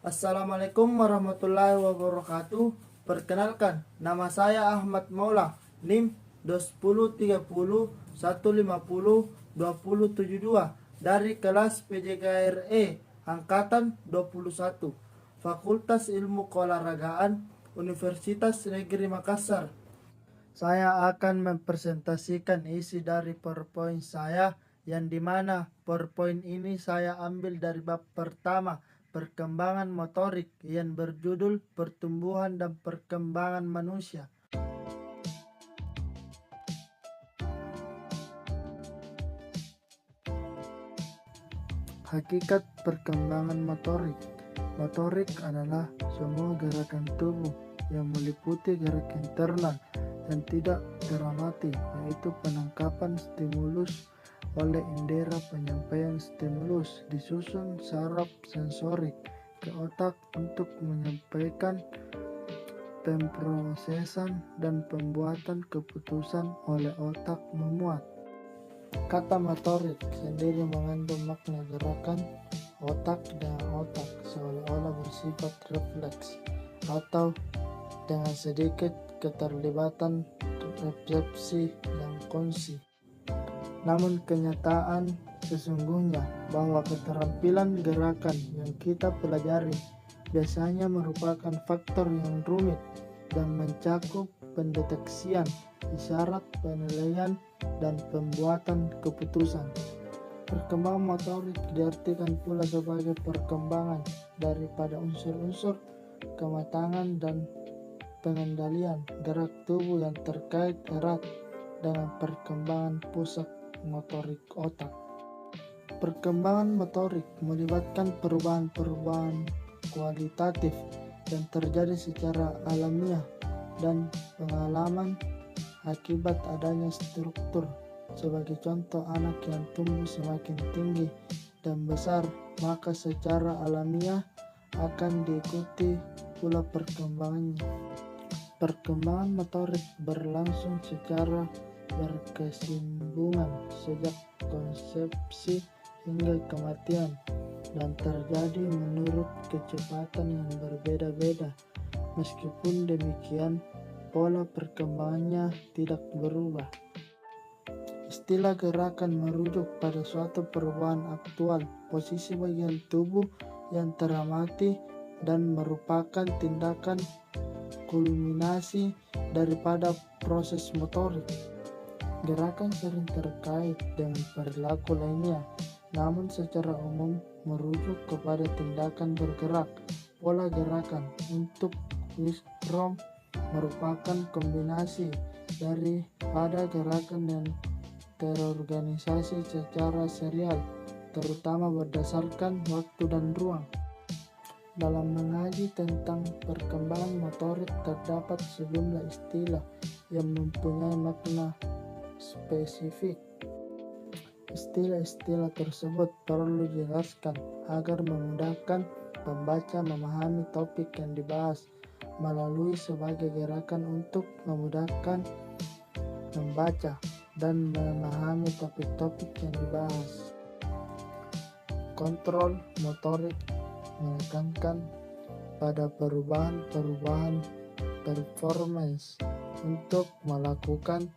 Assalamualaikum warahmatullahi wabarakatuh. Perkenalkan, nama saya Ahmad Maula, NIM 21030 150 2072 dari kelas PJKRE Angkatan 21, Fakultas Ilmu Keolahragaan Universitas Negeri Makassar. Saya akan mempresentasikan isi dari PowerPoint saya, yang dimana PowerPoint ini saya ambil dari bab pertama, perkembangan motorik, yang berjudul pertumbuhan dan perkembangan manusia. Hakikat perkembangan motorik. Motorik adalah semua gerakan tubuh yang meliputi gerak internal dan tidak teramati, yaitu penangkapan stimulus oleh indera penyampaian stimulus disusun saraf sensorik ke otak untuk menyampaikan pemrosesan dan pembuatan keputusan oleh otak memuat. Kata motorik sendiri mengandung makna gerakan otak dengan otak seolah-olah bersifat refleks atau dengan sedikit keterlibatan resepsi dan kongsi. Namun kenyataan sesungguhnya bahwa keterampilan gerakan yang kita pelajari biasanya merupakan faktor yang rumit dan mencakup pendeteksian, isyarat, penilaian, dan pembuatan keputusan. Perkembangan motorik diartikan pula sebagai perkembangan daripada unsur-unsur kematangan dan pengendalian gerak tubuh yang terkait erat dengan perkembangan pusat motorik otak. Perkembangan motorik melibatkan perubahan-perubahan kualitatif yang terjadi secara alamiah dan pengalaman akibat adanya struktur. Sebagai contoh, anak yang tumbuh semakin tinggi dan besar, maka secara alamiah akan diikuti pula perkembangannya. Perkembangan motorik berlangsung secara berkesinambungan sejak konsepsi hingga kematian dan terjadi menurut kecepatan yang berbeda-beda. Meskipun demikian, pola perkembangannya tidak berubah. Istilah gerakan merujuk pada suatu perubahan aktual posisi bagian tubuh yang teramati dan merupakan tindakan kulminasi daripada proses motorik. Gerakan sering terkait dengan perilaku lainnya, namun secara umum merujuk kepada tindakan bergerak. Pola gerakan untuk Wikstrom merupakan kombinasi daripada gerakan yang terorganisasi secara serial, terutama berdasarkan waktu dan ruang. Dalam mengaji tentang perkembangan motorik terdapat sejumlah istilah yang mempunyai makna spesifik. Istilah-istilah tersebut perlu dijelaskan agar memudahkan pembaca memahami topik yang dibahas melalui sebagai gerakan untuk memudahkan membaca dan memahami topik-topik yang dibahas. Kontrol motorik menekankan pada perubahan-perubahan performance untuk melakukan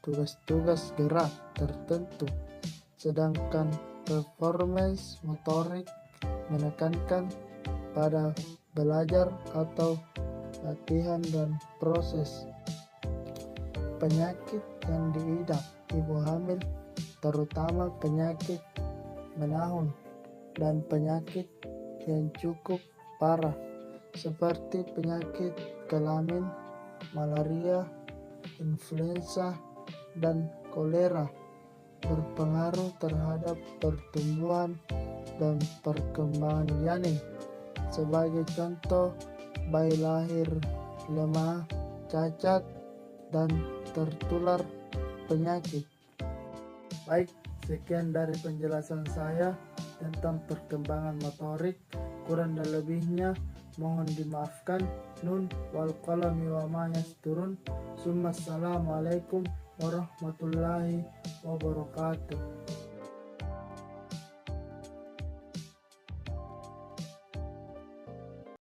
tugas-tugas gerak tertentu, sedangkan performance motorik menekankan pada belajar atau latihan dan proses. Penyakit yang diidap ibu hamil, terutama penyakit menahun dan penyakit yang cukup parah seperti penyakit kelamin, malaria, influenza, dan kolera berpengaruh terhadap pertumbuhan dan perkembangan janin. Sebagai contoh, bayi lahir lemah, cacat, dan tertular penyakit. Baik, sekian dari penjelasan saya tentang perkembangan motorik. Kurang dan lebihnya mohon dimaafkan. Nun wal qalami wa ma yasturun. Assalamualaikum warahmatullahi wabarakatuh.